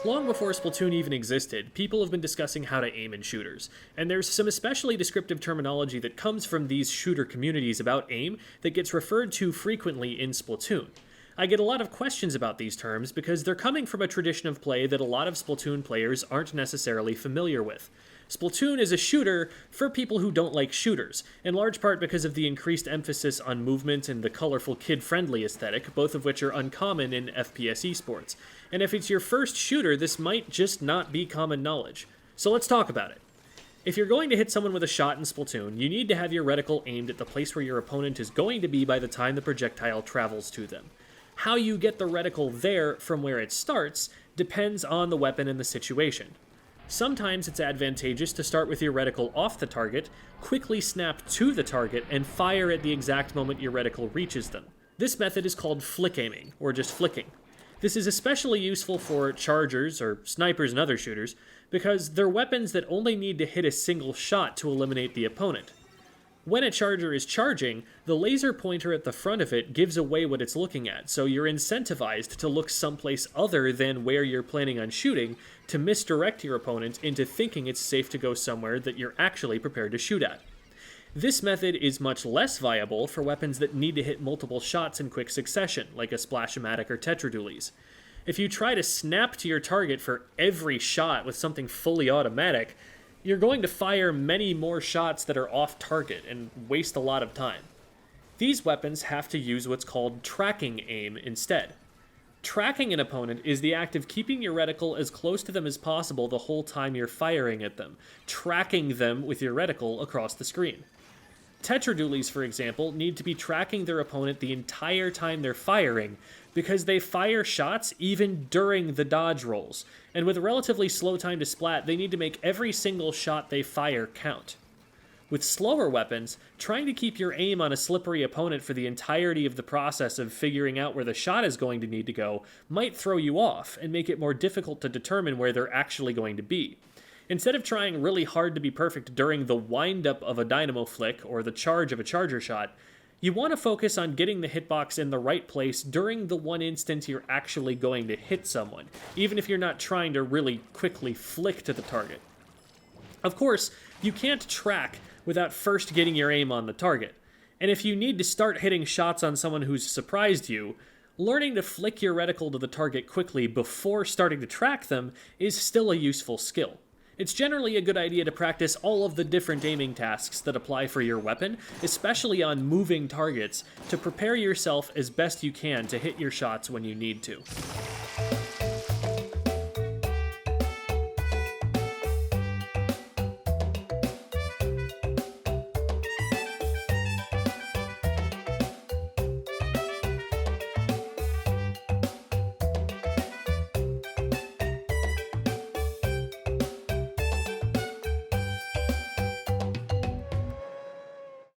Long before Splatoon even existed, people have been discussing how to aim in shooters, and there's some especially descriptive terminology that comes from these shooter communities about aim that gets referred to frequently in Splatoon. I get a lot of questions about these terms because they're coming from a tradition of play that a lot of Splatoon players aren't necessarily familiar with. Splatoon is a shooter for people who don't like shooters, in large part because of the increased emphasis on movement and the colorful kid-friendly aesthetic, both of which are uncommon in FPS esports. And if it's your first shooter, this might just not be common knowledge. So let's talk about it. If you're going to hit someone with a shot in Splatoon, you need to have your reticle aimed at the place where your opponent is going to be by the time the projectile travels to them. How you get the reticle there from where it starts depends on the weapon and the situation. Sometimes it's advantageous to start with your reticle off the target, quickly snap to the target, and fire at the exact moment your reticle reaches them. This method is called flick aiming, or just flicking. This is especially useful for chargers, or snipers and other shooters, because they're weapons that only need to hit a single shot to eliminate the opponent. When a charger is charging, the laser pointer at the front of it gives away what it's looking at, so you're incentivized to look someplace other than where you're planning on shooting to misdirect your opponent into thinking it's safe to go somewhere that you're actually prepared to shoot at. This method is much less viable for weapons that need to hit multiple shots in quick succession, like a Splash-O-Matic or Tetradualies. If you try to snap to your target for every shot with something fully automatic, you're going to fire many more shots that are off target and waste a lot of time. These weapons have to use what's called tracking aim instead. Tracking an opponent is the act of keeping your reticle as close to them as possible the whole time you're firing at them, tracking them with your reticle across the screen. Tetradualies, for example, need to be tracking their opponent the entire time they're firing because they fire shots even during the dodge rolls, and with a relatively slow time to splat, they need to make every single shot they fire count. With slower weapons, trying to keep your aim on a slippery opponent for the entirety of the process of figuring out where the shot is going to need to go might throw you off and make it more difficult to determine where they're actually going to be. Instead of trying really hard to be perfect during the wind-up of a dynamo flick or the charge of a charger shot, you want to focus on getting the hitbox in the right place during the one instant you're actually going to hit someone, even if you're not trying to really quickly flick to the target. Of course, you can't track without first getting your aim on the target, and if you need to start hitting shots on someone who's surprised you, learning to flick your reticle to the target quickly before starting to track them is still a useful skill. It's generally a good idea to practice all of the different aiming tasks that apply for your weapon, especially on moving targets, to prepare yourself as best you can to hit your shots when you need to.